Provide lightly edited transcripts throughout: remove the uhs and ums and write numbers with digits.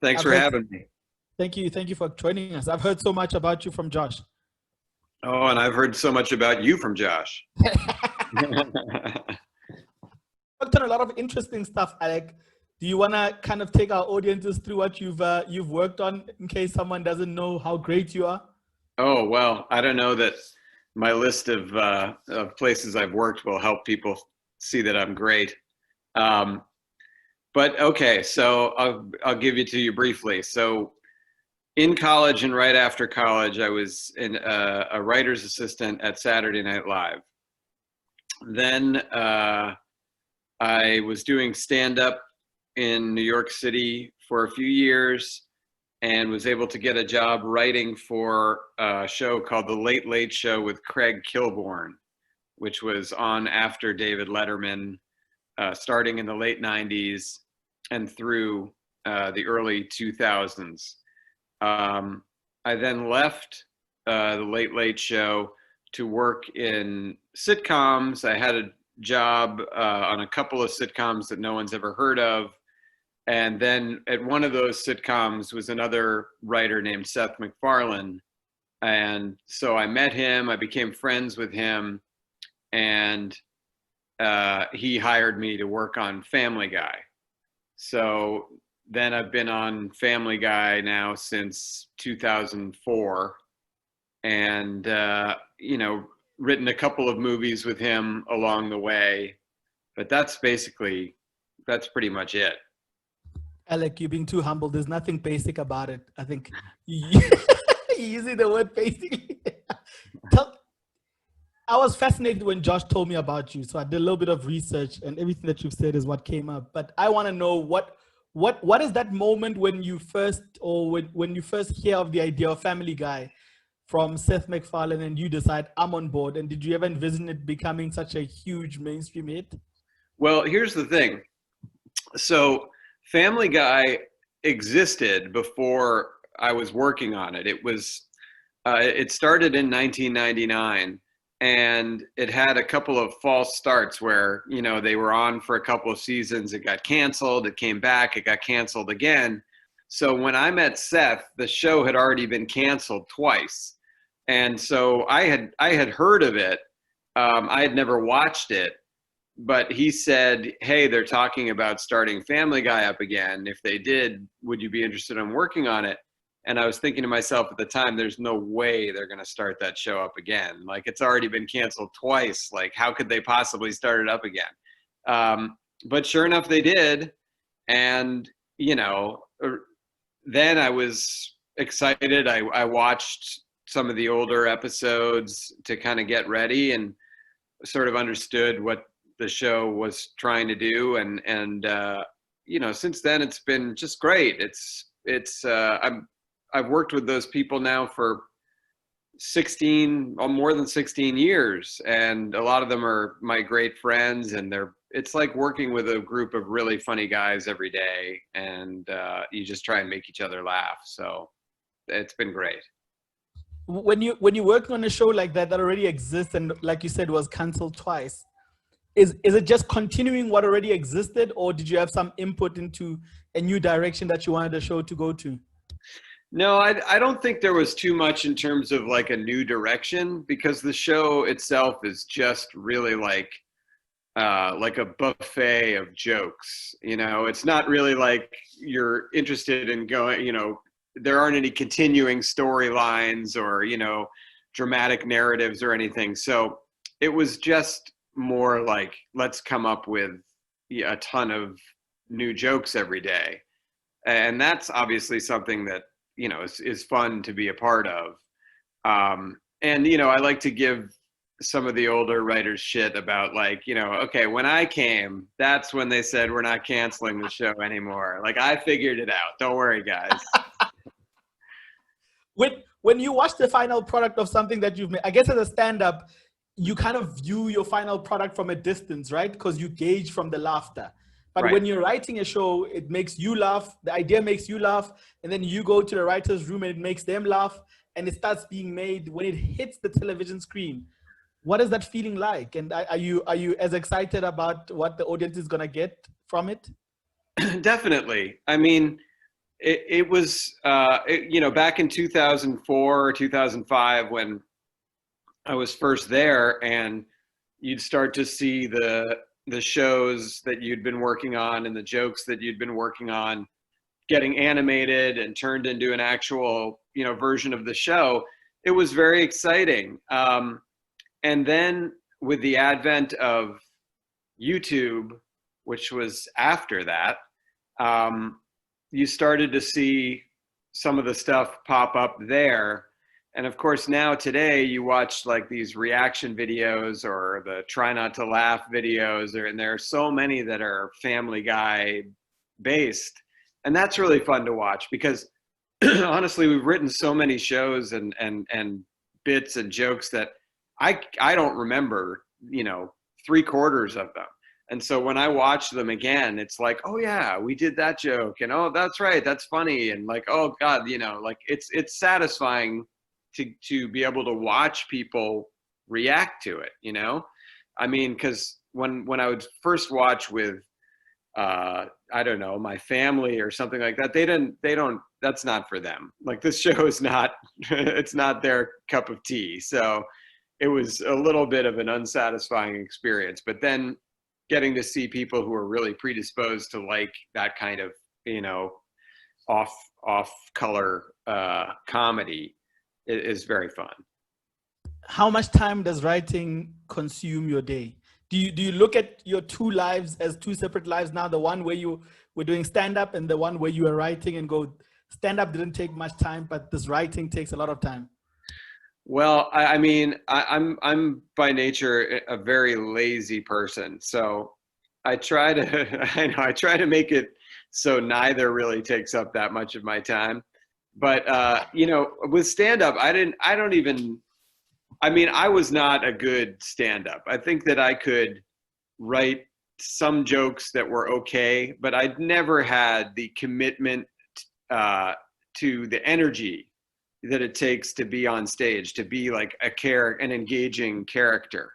Thanks for having me. Thank you for joining us. I've heard so much about you from Josh. Oh, and I've heard so much about you from Josh. I've done a lot of interesting stuff, Alec. Do you want to kind of take our audiences through what you've worked on in case someone doesn't know how great you are? Oh, well, I don't know that my list of places I've worked will help people see that I'm great. But okay, so I'll give it to you briefly. So in college and right after college, I was a writer's assistant at Saturday Night Live. Then I was doing stand-up in New York City for a few years and was able to get a job writing for a show called The Late Late Show with Craig Kilborn, which was on after David Letterman, starting in the late 90s and through the early 2000s. I then left The Late Late Show to work in sitcoms. I had a job on a couple of sitcoms that no one's ever heard of. And then at one of those sitcoms was another writer named Seth MacFarlane. And so I met him, I became friends with him, and he hired me to work on Family Guy. So then I've been on Family Guy now since 2004, and written a couple of movies with him along the way, but that's pretty much it. Alec, you're being too humble. There's nothing basic about it. I think you're using the word basically. I was fascinated when Josh told me about you, so I did a little bit of research, and everything that you've said is what came up. But I want to know what is that moment when you first hear of the idea of Family Guy from Seth MacFarlane and you decide I'm on board, and did you ever envision it becoming such a huge mainstream hit? Well, here's the thing. So Family Guy existed before I was working on it. It started in 1999, and it had a couple of false starts where, they were on for a couple of seasons. It got canceled. It came back. It got canceled again. So when I met Seth, the show had already been canceled twice. And so I had heard of it. I had never watched it, but he said, hey, they're talking about starting Family Guy up again. If they did, would you be interested in working on it? And I was thinking to myself at the time, there's no way they're going to start that show up again. Like, it's already been canceled twice. Like, how could they possibly start it up again? But sure enough, they did. And, then I was excited. I watched some of the older episodes to kind of get ready and sort of understood what the show was trying to do. And since then it's been just great. I've worked with those people now for more than 16 years. And a lot of them are my great friends, and it's like working with a group of really funny guys every day, and you just try and make each other laugh. So it's been great. When you're working on a show like that already exists, and like you said, was canceled twice, is it just continuing what already existed, or did you have some input into a new direction that you wanted the show to go to? No, I don't think there was too much in terms of like a new direction, because the show itself is just really like a buffet of jokes. It's not really like you're interested in going, there aren't any continuing storylines or, dramatic narratives or anything. So it was just more like, let's come up with a ton of new jokes every day. And that's obviously something that, is fun to be a part of. And, I like to give some of the older writers shit about like, okay, when I came, that's when they said, we're not canceling the show anymore. Like, I figured it out. Don't worry, guys. When you watch the final product of something that you've made, I guess as a stand-up, you kind of view your final product from a distance, right? Because you gauge from the laughter. But right. When you're writing a show, it makes you laugh. The idea makes you laugh. And then you go to the writer's room and it makes them laugh. And it starts being made when it hits the television screen. What is that feeling like? And are you as excited about what the audience is going to get from it? Definitely. I mean, it was, you know, back in 2004 or 2005 when I was first there, and you'd start to see the shows that you'd been working on and the jokes that you'd been working on getting animated and turned into an actual, you know, version of the show. It was very exciting. And then with the advent of YouTube, which was after that, you started to see some of the stuff pop up there. And of course, now today you watch like these reaction videos or the try not to laugh videos, and there are so many that are Family Guy based. And that's really fun to watch because honestly, we've written so many shows and bits and jokes that I don't remember, you know, 3/4 of them. And so when I watch them again, it's like, oh yeah, we did that joke, and oh, that's right, that's funny, and like, oh God, you know, like it's satisfying to be able to watch people react to it, you know? I mean, because when I would first watch with I don't know, my family or something like that, they don't, that's not for them. Like this show is not, it's not their cup of tea. So it was a little bit of an unsatisfying experience, but then getting to see people who are really predisposed to like that kind of, you know, off color comedy is very fun. How much time does writing consume your day? Do you look at your two lives as two separate lives now? The one where you were doing stand-up and the one where you were writing, and go, stand-up didn't take much time, but this writing takes a lot of time. Well, I mean, I'm by nature a very lazy person, so I try to I try to make it so neither really takes up that much of my time. But you know, with stand-up, I mean, I was not a good stand-up. I think that I could write some jokes that were okay, but I'd never had the commitment to the energy that it takes to be on stage, to be like an engaging character.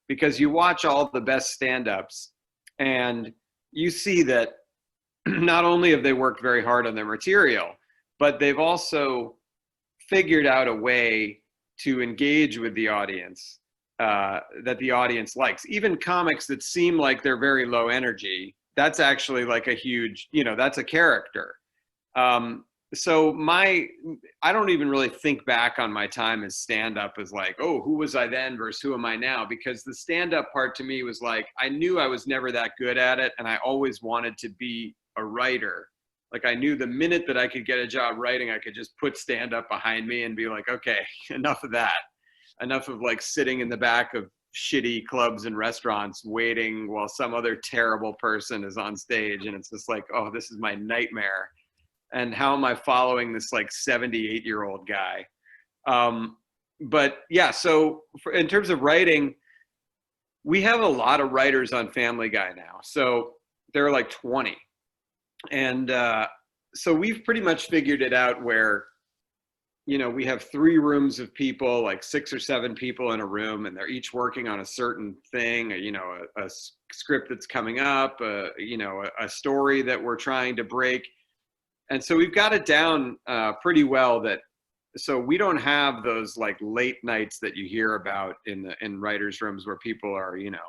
Because you watch all the best stand-ups and you see that not only have they worked very hard on their material, but they've also figured out a way to engage with the audience that the audience likes. Even comics that seem like they're very low energy, that's actually like a huge, you know, that's a character. So I don't even really think back on my time as stand-up as like, oh, who was I then versus who am I now? Because the stand-up part to me was like, I knew I was never that good at it, and I always wanted to be a writer. Like I knew the minute that I could get a job writing, I could just put stand-up behind me and be like, okay, enough of that. Enough of like sitting in the back of shitty clubs and restaurants waiting while some other terrible person is on stage. And it's just like, oh, this is my nightmare. And how am I following this like 78-year-old guy? But yeah, so in terms of writing, we have a lot of writers on Family Guy now. So there are like 20. And so we've pretty much figured it out where, you know, we have 3 rooms of people, like 6 or 7 people in a room, and they're each working on a certain thing, you know, a script that's coming up, you know, a story that we're trying to break. And so we've got it down pretty well, so we don't have those like late nights that you hear about in writers' rooms where people are, you know,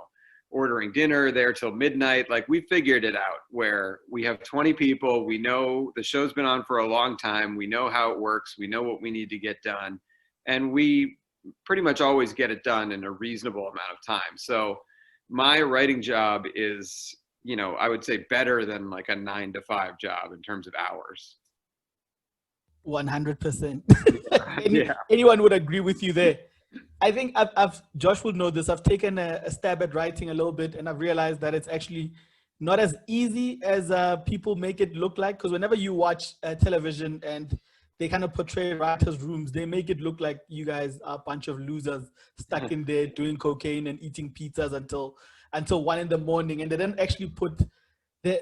ordering dinner there till midnight. Like we figured it out where we have 20 people. We know the show's been on for a long time. We know how it works. We know what we need to get done. And we pretty much always get it done in a reasonable amount of time. So my writing job is, you know, I would say better than like a 9-to-5 job in terms of hours. 100%. Yeah. Anyone would agree with you there. I think Josh will know this. I've taken a stab at writing a little bit, and I've realized that it's actually not as easy as people make it look like. Because whenever you watch television and they kind of portray writers' rooms, they make it look like you guys are a bunch of losers stuck in there doing cocaine and eating pizzas until 1 a.m. And they don't actually they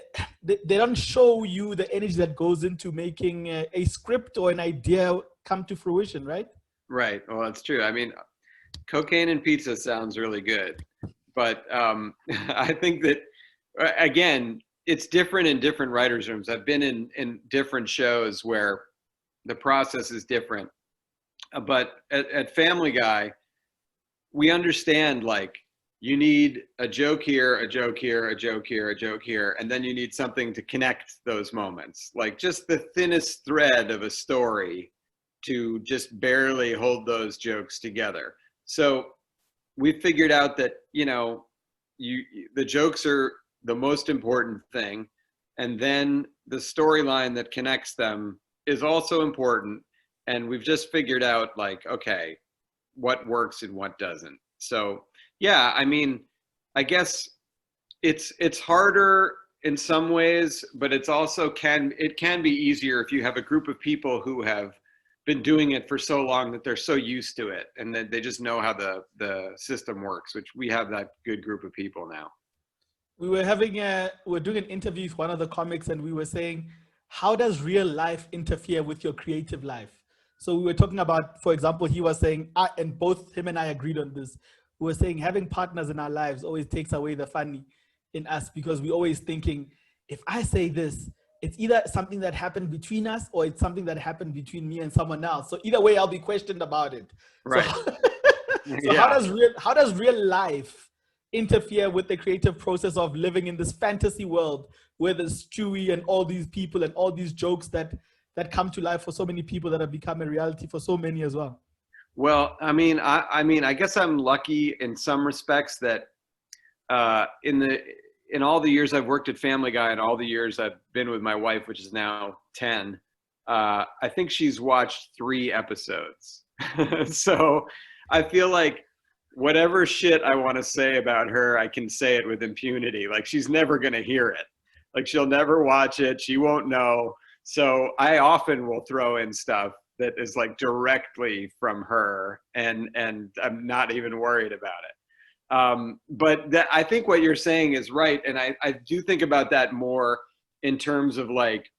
don't show you the energy that goes into making a script or an idea come to fruition, right? Right. Well, that's true. I mean, cocaine and pizza sounds really good, but I think that, again, it's different in different writers' rooms. I've been in different shows where the process is different. But at Family Guy, we understand, like, you need a joke here, a joke here, a joke here, a joke here, and then you need something to connect those moments. Like just the thinnest thread of a story to just barely hold those jokes together. So we figured out that, you know, the jokes are the most important thing, and then the storyline that connects them is also important. And we've just figured out, like, okay, what works and what doesn't. So yeah, I mean, I guess it's harder in some ways, but it's also can be easier if you have a group of people who have been doing it for so long that they're so used to it and that they just know how the system works, which we have that good group of people now. We're doing an interview with one of the comics, and we were saying, how does real life interfere with your creative life? So we were talking about, for example, he was saying, and both him and I agreed on this. We were saying having partners in our lives always takes away the funny in us, because we're always thinking, if I say this, it's either something that happened between us or it's something that happened between me and someone else. So either way, I'll be questioned about it. Right. So, Yeah. how does real life interfere with the creative process of living in this fantasy world where there's Stewie and all these people and all these jokes that come to life for so many people that have become a reality for so many as well? Well, I mean, I guess I'm lucky in some respects that in all the years I've worked at Family Guy and all the years I've been with my wife, which is now 10, I think she's watched 3 episodes. So I feel like whatever shit I want to say about her, I can say it with impunity. Like, she's never going to hear it. Like, she'll never watch it. She won't know. So I often will throw in stuff that is like directly from her, and I'm not even worried about it. But I think what you're saying is right. And I do think about that more in terms of, like,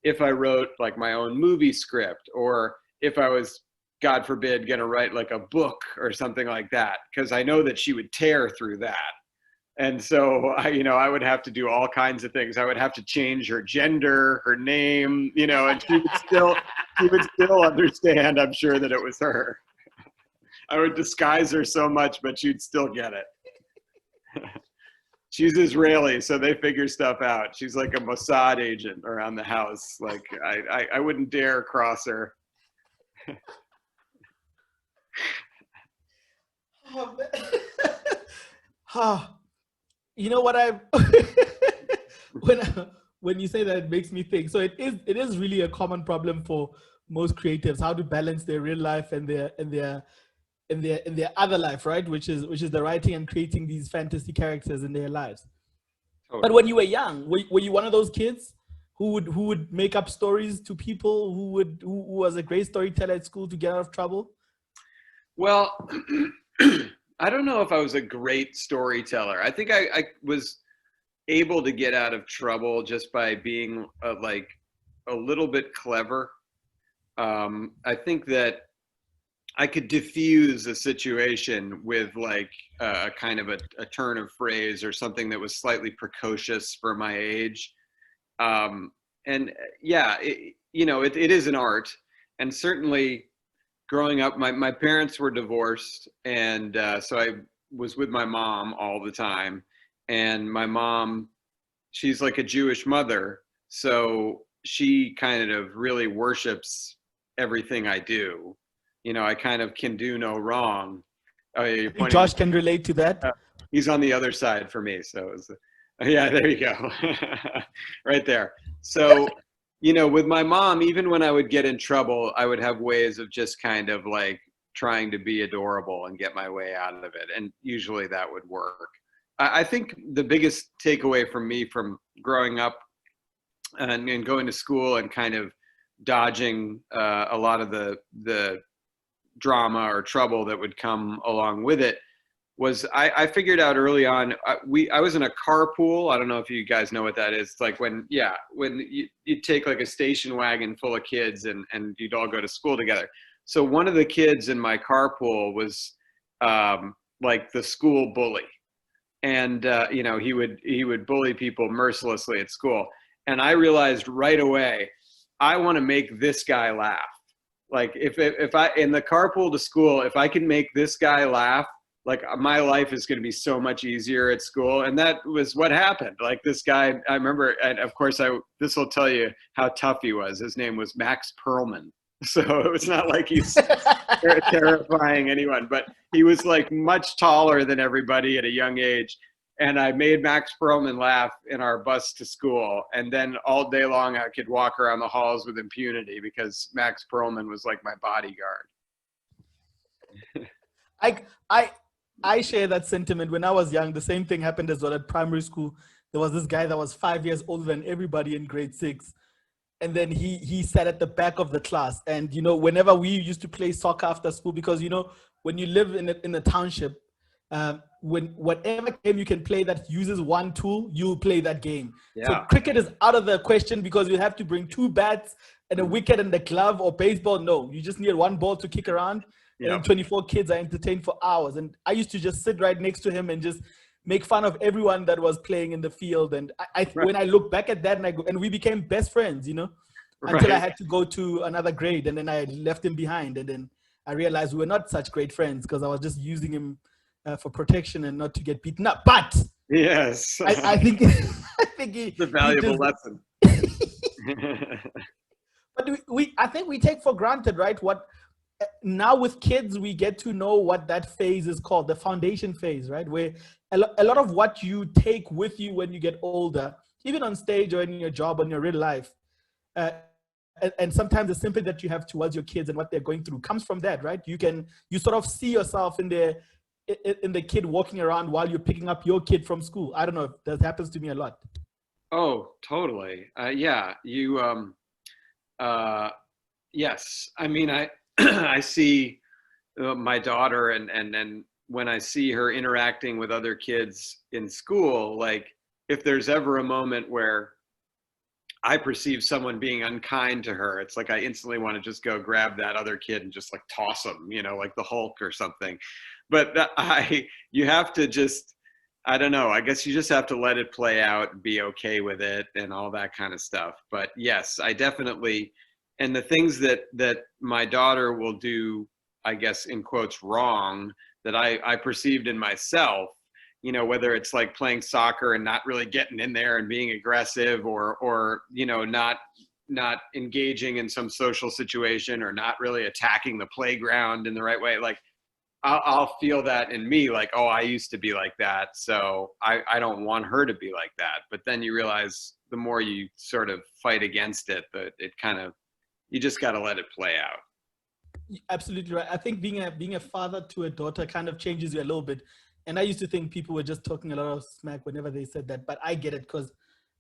if I wrote like my own movie script, or if I was, God forbid, going to write like a book or something like that, because I know that she would tear through that. And so I would have to do all kinds of things. I would have to change her gender, her name, and she would still understand, I'm sure, that it was her. I would disguise her so much, but she'd still get it. She's Israeli, so they figure stuff out. She's like a Mossad agent around the house. Like, I wouldn't dare cross her. Oh, man. You know what when you say that, it makes me think. So it is really a common problem for most creatives, how to balance their real life and their other life, right? Which is the writing and creating these fantasy characters in their lives. Totally. But when you were young, were you one of those kids who would make up stories to people, who was a great storyteller at school to get out of trouble? Well, I don't know if I was a great storyteller. I think I was able to get out of trouble just by being like a little bit clever. I think that I could diffuse a situation with like a kind of a turn of phrase or something that was slightly precocious for my age. And yeah, it is an art. And certainly growing up, my parents were divorced. And so I was with my mom all the time. And my mom, she's like a Jewish mother. So she kind of really worships everything I do. I kind of can do no wrong. Josh can relate to that. He's on the other side for me. So yeah, there you go. Right there. So, with my mom, even when I would get in trouble, I would have ways of just kind of like trying to be adorable and get my way out of it. And usually that would work. I think the biggest takeaway from me from growing up and going to school and kind of dodging a lot of the drama or trouble that would come along with it was I figured out early on, I was in a carpool. I don't know if you guys know what that is. It's like when you take like a station wagon full of kids and you'd all go to school together. So one of the kids in my carpool was like the school bully. and you know, he would bully people mercilessly at school. And I realized right away, I want to make this guy laugh. Like if I in the carpool to school, if I can make this guy laugh, like my life is going to be so much easier at school. And that was what happened. Like this guy, I remember, and of course this will tell you how tough he was. His name was Max Perlman. So it was not like he's terrifying anyone, but he was like much taller than everybody at a young age. And I made Max Perlman laugh in our bus to school. And then all day long, I could walk around the halls with impunity because Max Perlman was like my bodyguard. I share that sentiment. When I was young, the same thing happened as well at primary school. There was this guy that was 5 years older than everybody in grade 6. And then he sat at the back of the class. And, you know, whenever we used to play soccer after school, because, you know, when you live in a township, when whatever game you can play that uses one tool, you play that game. Yeah. So cricket is out of the question because you have to bring 2 bats and a wicket and a glove, or baseball. No, you just need one ball to kick around. Yep. And 24 kids are entertained for hours. And I used to just sit right next to him and just make fun of everyone that was playing in the field. And when I look back at that, and we became best friends, you know, until I had to go to another grade, and then I left him behind. And then I realized we were not such great friends because I was just using him for protection and not to get beaten up. But yes, I think it's a valuable lesson. But I think we take for granted, right? Now with kids, we get to know what that phase is called, the foundation phase, right? Where a lot of what you take with you when you get older, even on stage or in your job or in your real life, and sometimes the sympathy that you have towards your kids and what they're going through comes from that, right? You sort of see yourself in the kid walking around while you're picking up your kid from school. I don't know if that happens to me a lot. Oh, totally. Yeah, yes. I mean, I see my daughter, and when I see her interacting with other kids in school, like if there's ever a moment where I perceive someone being unkind to her, it's like I instantly want to just go grab that other kid and just like toss him, you know, like the Hulk or something. But you have to just, I don't know, I guess you just have to let it play out and be okay with it and all that kind of stuff. But yes, I definitely, and the things that my daughter will do, I guess in quotes, wrong, that I perceived in myself, you know, whether it's like playing soccer and not really getting in there and being aggressive, or you know, not engaging in some social situation, or not really attacking the playground in the right way. Like I'll feel that in me, like, oh, I used to be like that, so I don't want her to be like that. But then you realize the more you sort of fight against it, that it kind of, you just got to let it play out. Absolutely right. I think being a father to a daughter kind of changes you a little bit. And I used to think people were just talking a lot of smack whenever they said that, but I get it because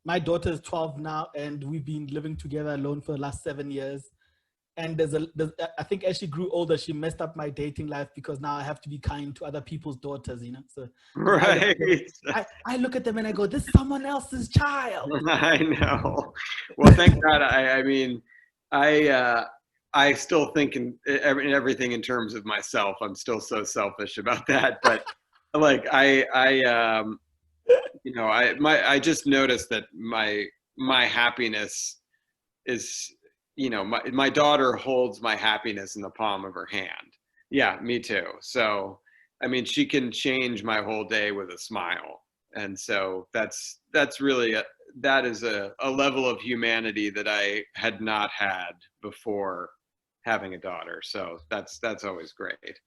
my daughter is 12 now, and we've been living together alone for the last 7 years. And I think as she grew older, she messed up my dating life because now I have to be kind to other people's daughters, you know. So right, I look at them and I go, "This is someone else's child." I know. Well, thank God. I mean, I still think in everything in terms of myself. I'm still so selfish about that. But like you know, I just noticed that my happiness is, you know, my daughter holds my happiness in the palm of her hand. Yeah, me too. So, I mean, she can change my whole day with a smile. And so that's really, that is a level of humanity that I had not had before having a daughter. So that's always great.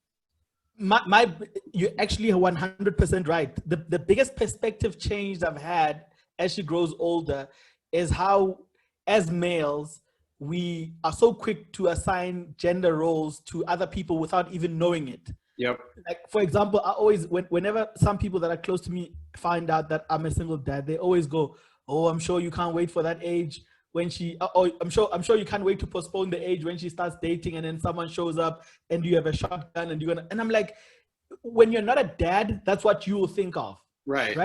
You're actually 100% right. The biggest perspective change I've had as she grows older is how, as males, we are so quick to assign gender roles to other people without even knowing it. Yep. Like, for example, I always, whenever some people that are close to me find out that I'm a single dad, they always go, "Oh, I'm sure you can't wait for that age when she, oh, I'm sure you can't wait to postpone the age when she starts dating, and then someone shows up and you have a shotgun and you're gonna," and I'm like, when you're not a dad, that's what you will think of. Right.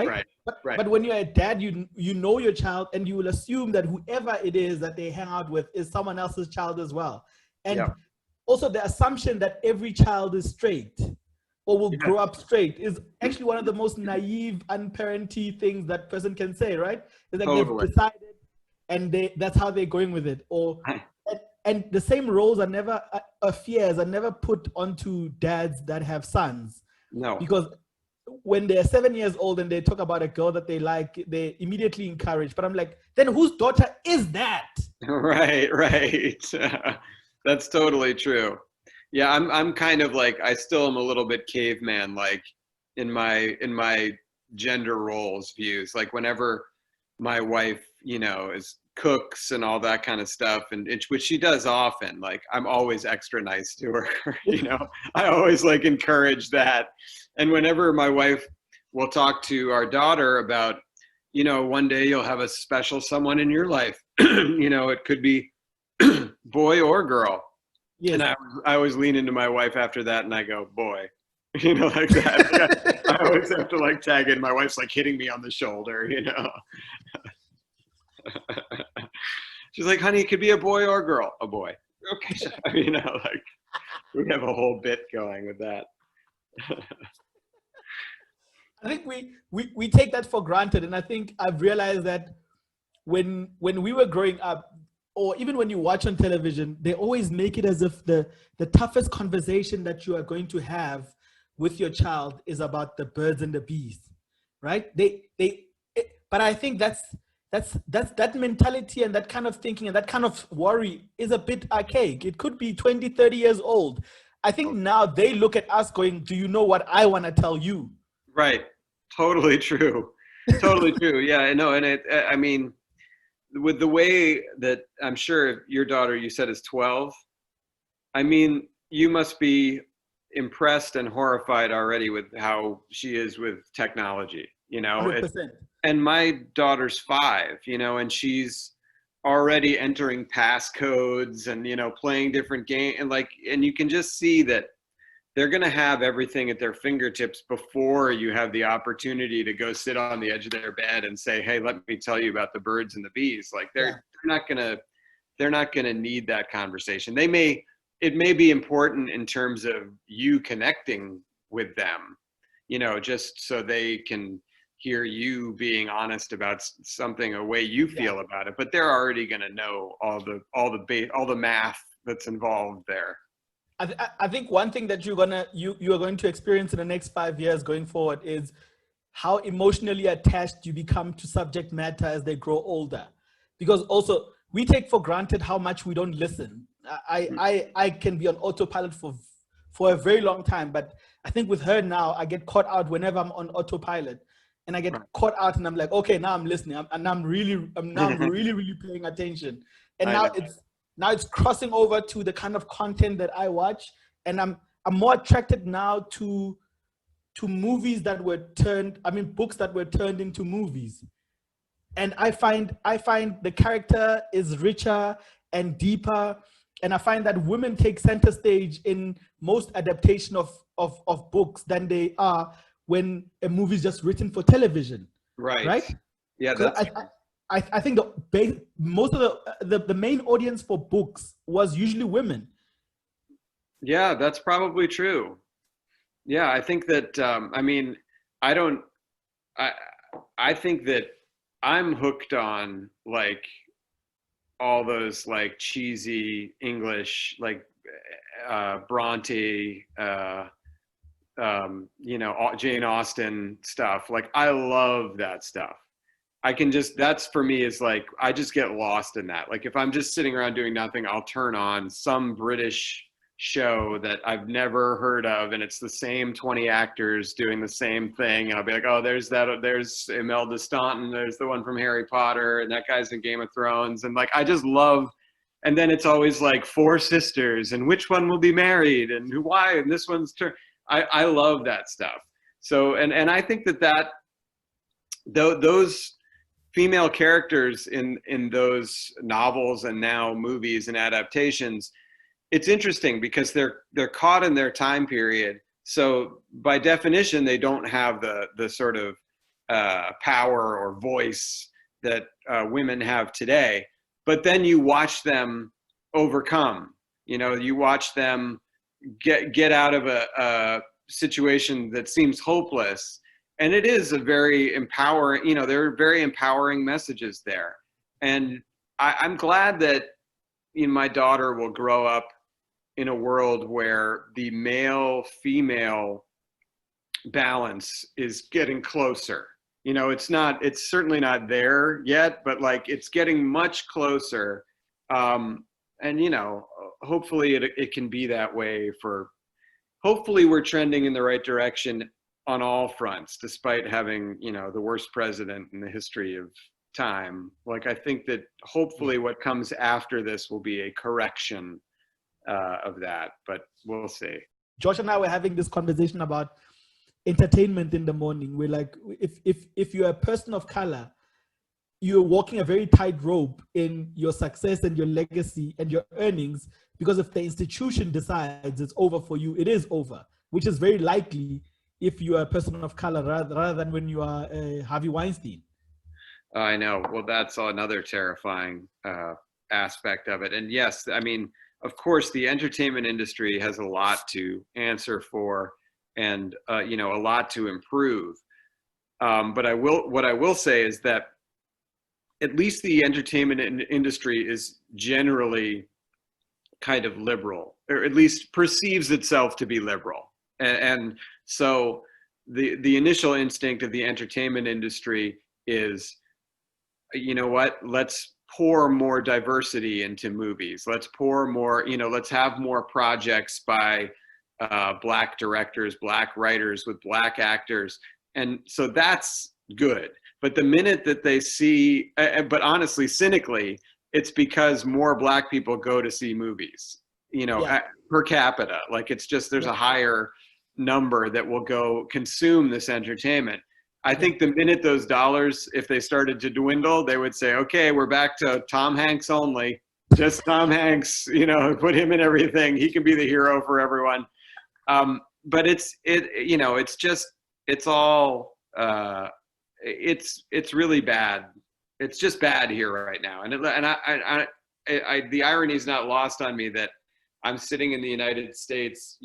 But when you're a dad, you know your child, and you will assume that whoever it is that they hang out with is someone else's child as well. And also the assumption that every child is straight. or will grow up straight is actually one of the most naive, unparenty things that person can say, right? It's like they've decided and that's how they're going with it. And the same roles are never, fears are never put onto dads that have sons. No. Because when they're 7 years old and they talk about a girl that they like, they immediately encourage. But I'm like, then whose daughter is that? Right. That's totally true. Yeah, I'm kind of like, I still am a little bit caveman, like in my gender roles views. Like whenever my wife, is cooks and all that kind of stuff, and which she does often, like I'm always extra nice to her. I always like encourage that. And whenever my wife will talk to our daughter about, one day you'll have a special someone in your life, it could be boy or girl. Yes. And I always lean into my wife after that and I go, boy, like that. I always have to like tag in. My wife's like hitting me on the shoulder, She's like, honey, it could be a boy or a girl. A boy. Okay. Like we have a whole bit going with that. I think we take that for granted. And I think I've realized that when we were growing up, or even when you watch on television, they always make it as if the toughest conversation that you are going to have with your child is about the birds and the bees, right? But I think that mentality and that kind of thinking and that kind of worry is a bit archaic. It could be 20, 30 years old. I think now they look at us going, do you know what I want to tell you? Right. Totally true. Totally true. Yeah, I know. And with the way that I'm sure your daughter, you said, is 12. You must be impressed and horrified already with how she is with technology, 100%. And my daughter's 5, and she's already entering passcodes and, playing different games. And you can just see that they're going to have everything at their fingertips before you have the opportunity to go sit on the edge of their bed and say, hey, let me tell you about the birds and the bees. Like they're not going to need that conversation. It may be important in terms of you connecting with them, just so they can hear you being honest about something, a way you feel about it, but they're already going to know all the math that's involved there. I think one thing that you are going to experience in the next 5 years going forward is how emotionally attached you become to subject matter as they grow older. Because also we take for granted how much we don't listen. I can be on autopilot for a very long time, but I think with her now, I get caught out whenever I'm on autopilot. And I get caught out and I'm like, okay, now I'm listening. I'm really paying attention. And now it's crossing over to the kind of content that I watch, and I'm more attracted now to movies that were books that were turned into movies. And I find the character is richer and deeper, and I find that women take center stage in most adaptation of books than they are when a movie is just written for television. Right? Yeah, that's I think most of the main audience for books was usually women. Yeah, that's probably true. Yeah, I think that, I think that I'm hooked on like all those like cheesy English, like Bronte, Jane Austen stuff. Like I love that stuff. That's for me is like, I just get lost in that. Like if I'm just sitting around doing nothing, I'll turn on some British show that I've never heard of. And it's the same 20 actors doing the same thing. And I'll be like, oh, there's Imelda Staunton. There's the one from Harry Potter. And that guy's in Game of Thrones. And like, I just love, and then it's always like 4 sisters and which one will be married and why, and this one's turn. I love that stuff. So, and I think that those female characters in those novels and now movies and adaptations, it's interesting because they're caught in their time period. So by definition, they don't have the sort of power or voice that women have today. But then you watch them overcome. You watch them get out of situation that seems hopeless. And it is a very empowering, there are very empowering messages there. And I'm glad that my daughter will grow up in a world where the male-female balance is getting closer. It's certainly not there yet, but like it's getting much closer. And hopefully it can be that way hopefully we're trending in the right direction on all fronts, despite having, the worst president in the history of time. Like, I think that hopefully what comes after this will be a correction of that, but we'll see. Josh and I were having this conversation about entertainment in the morning. We're like, if you're a person of color, you're walking a very tight rope in your success and your legacy and your earnings, because if the institution decides it's over for you, it is over, which is very likely if you are a person of color rather than when you are Harvey Weinstein. I know. Well, that's another terrifying aspect of it. And yes, I mean, of course, the entertainment industry has a lot to answer for and, a lot to improve. But what I will say is that at least the entertainment industry is generally kind of liberal, or at least perceives itself to be liberal. And so the initial instinct of the entertainment industry is, you know what, let's pour more diversity into movies. Let's pour more, let's have more projects by Black directors, Black writers with Black actors. And so that's good. But the minute that they see, but honestly, cynically, it's because more Black people go to see movies, per capita. Like, it's just, there's a higher number that will go consume this entertainment. I think the minute those dollars, if they started to dwindle, they would say, okay, we're back to Tom Hanks only, just Tom Hanks, put him in everything. He can be the hero for everyone. But it's really bad. It's just bad here right now. And the irony is not lost on me that I'm sitting in the United States,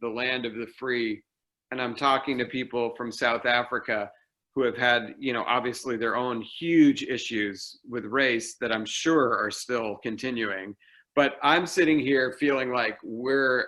the land of the free, and I'm talking to people from South Africa who have had, obviously their own huge issues with race that I'm sure are still continuing. But I'm sitting here feeling like we're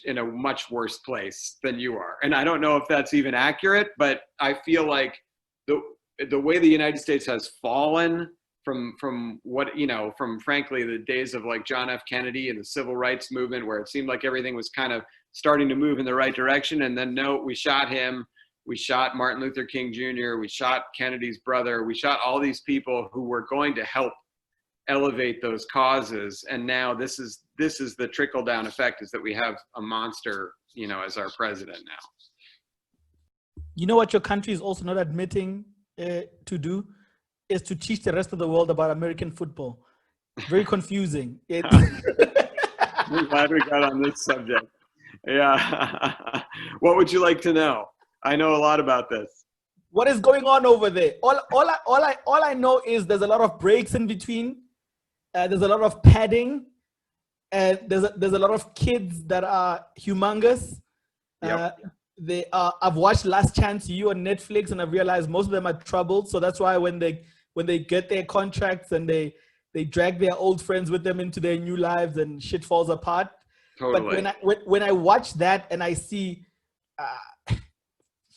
in a much worse place than you are. And I don't know if that's even accurate, but I feel like the way the United States has fallen from what, from frankly the days of like John F. Kennedy and the civil rights movement, where it seemed like everything was kind of starting to move in the right direction. And then no, we shot him. We shot Martin Luther King Jr. We shot Kennedy's brother. We shot all these people who were going to help elevate those causes. And now this is the trickle down effect, is that we have a monster, as our president now. You know what your country is also not admitting to do is to teach the rest of the world about American football. Very confusing. I'm glad we got on this subject. Yeah. What would you like to know? I know a lot about this. What is going on over there? All I know is there's a lot of breaks in between. There's a lot of padding. There's a lot of kids that are humongous. Yep. I've watched Last Chance U on Netflix, and I've realized most of them are troubled. So that's why when they get their contracts and they drag their old friends with them into their new lives and shit falls apart. Totally. But when I watch that and I see,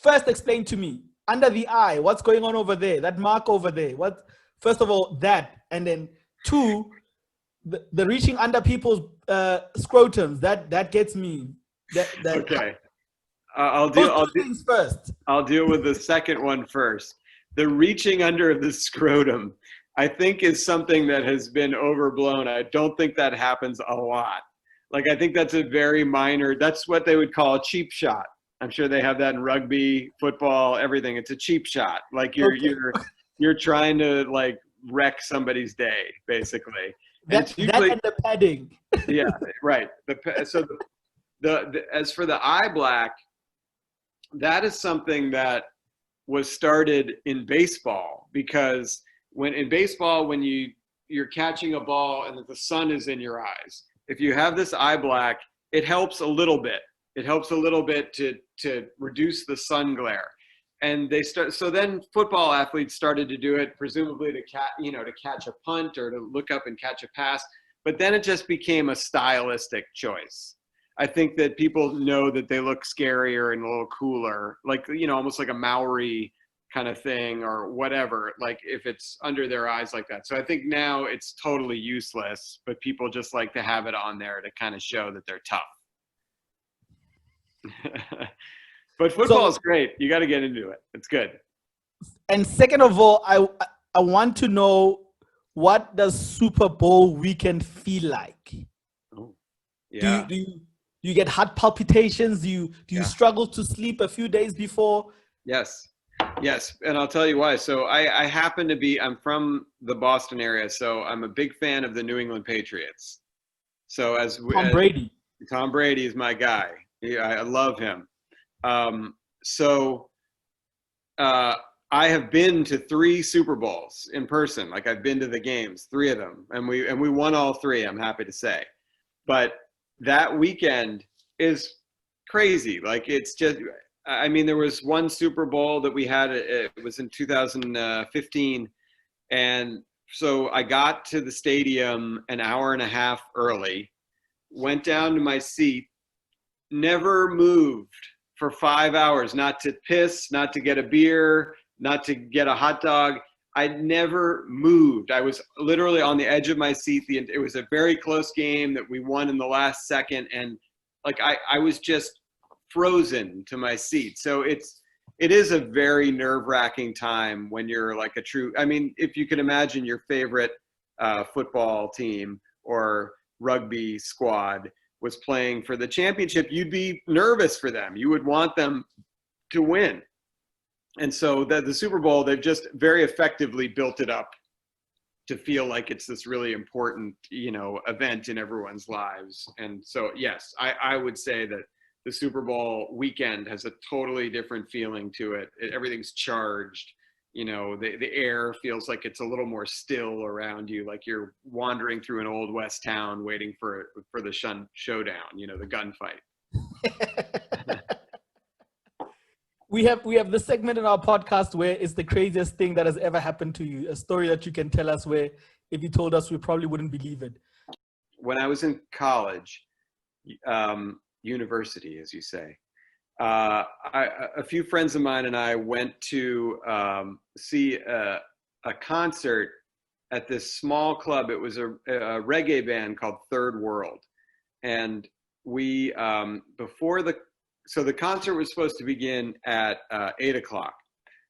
first explain to me, under the eye, what's going on over there? That mark over there. First of all, that, and then two, the reaching under people's scrotums. That gets me. Okay. I'll deal with the second one first. The reaching under the scrotum, I think, is something that has been overblown. I don't think that happens a lot. Like, I think that's a very minor, that's what they would call a cheap shot. I'm sure they have that in rugby, football, everything. It's a cheap shot. Like you're trying to like wreck somebody's day, basically. That and the padding. Yeah, right. So as for the eye black, that is something that was started in baseball, because when you're catching a ball and the sun is in your eyes, if you have this eye black, it helps a little bit. It helps a little bit to reduce the sun glare. And so then football athletes started to do it, presumably to catch a punt or to look up and catch a pass. But then it just became a stylistic choice. I think that people know that they look scarier and a little cooler, like, almost like a Maori kind of thing or whatever, like if it's under their eyes like that. So I think now it's totally useless, but people just like to have it on there to kind of show that they're tough. But football is great. You got to get into it. It's good. And second of all, I want to know, what does Super Bowl weekend feel like? Oh, yeah. Do you get heart palpitations? Do you struggle to sleep a few days before? Yes. And I'll tell you why. So I'm from the Boston area, so I'm a big fan of the New England Patriots. So Tom Brady is my guy. I love him. I have been to 3 Super Bowls in person. Like, I've been to the games, 3 of them, and we won all 3, I'm happy to say. But that weekend is crazy. Like, it's just, I mean, there was one Super Bowl that we had, it was in 2015. And so I got to the stadium an hour and a half early, went down to my seat, never moved for 5 hours, not to piss, not to get a beer, not to get a hot dog. I never moved. I was literally on the edge of my seat. It was a very close game that we won in the last second. And like, I was just frozen to my seat. So it is a very nerve-wracking time when you're like if you can imagine your favorite football team or rugby squad was playing for the championship, you'd be nervous for them. You would want them to win. And so the Super Bowl, they've just very effectively built it up to feel like it's this really important, event in everyone's lives. And so, yes, I would say that the Super Bowl weekend has a totally different feeling to it. Everything's charged. The air feels like it's a little more still around you, like you're wandering through an old West town waiting for the showdown, the gunfight. We have this segment in our podcast where it's the craziest thing that has ever happened to you, a story that you can tell us where if you told us, we probably wouldn't believe it. When I was in college, university, as you say, a few friends of mine and I went to see a concert at this small club. It was a reggae band called Third World. And we, so the concert was supposed to begin at 8:00.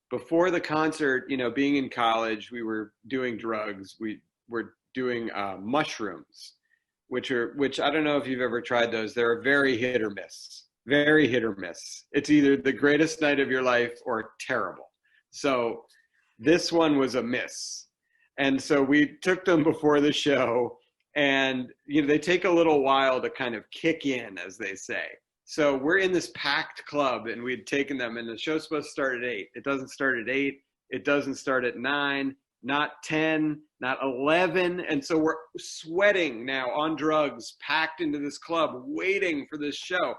Before the concert, being in college, we were doing drugs. We were doing mushrooms, which I don't know if you've ever tried those. They're very hit or miss. Very hit or miss. It's either the greatest night of your life or terrible. So this one was a miss. And so we took them before the show, and they take a little while to kind of kick in, as they say. So we're in this packed club, and we'd taken them, and the show's supposed to start at 8. It doesn't start at 8. It doesn't start at 9, not 10, not 11. And so we're sweating now on drugs, packed into this club, waiting for this show.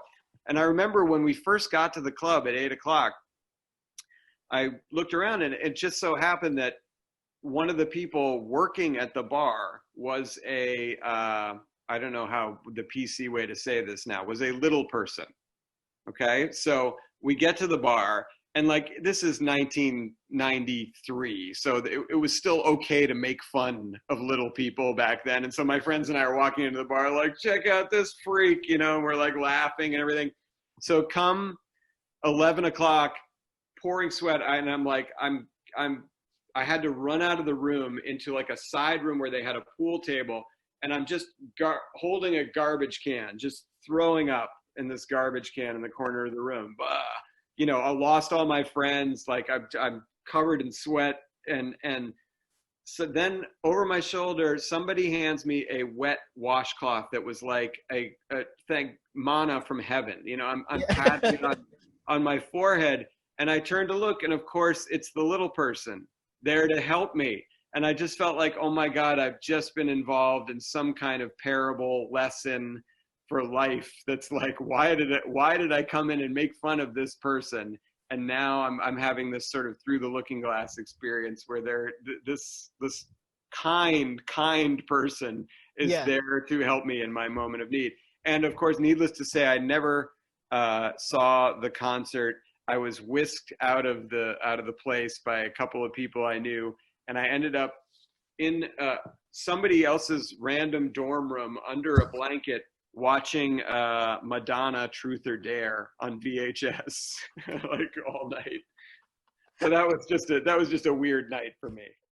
And I remember when we first got to the club at 8:00, I looked around, and it just so happened that one of the people working at the bar was I don't know how the PC way to say this now, was a little person. Okay. So we get to the bar, and this is 1993. So it was still okay to make fun of little people back then. And so my friends and I are walking into the bar, like, check out this freak, and we're like laughing and everything. So come 11:00, pouring sweat. And I'm like, I had to run out of the room into like a side room where they had a pool table. And I'm just holding a garbage can, just throwing up in this garbage can in the corner of the room. I lost all my friends. Like I'm covered in sweat. And so then over my shoulder, somebody hands me a wet washcloth that was like a manna from heaven. I'm patting it on my forehead, and I turned to look, and of course it's the little person there to help me. And I just felt like, oh my God, I've just been involved in some kind of parable lesson for life. That's like, why did I come in and make fun of this person? And now I'm having this sort of through the looking glass experience where this kind person is there to help me in my moment of need. And of course, needless to say, I never saw the concert. I was whisked out of the place by a couple of people I knew, and I ended up in somebody else's random dorm room under a blanket watching Madonna Truth or Dare on VHS like all night. So that was just a weird night for me.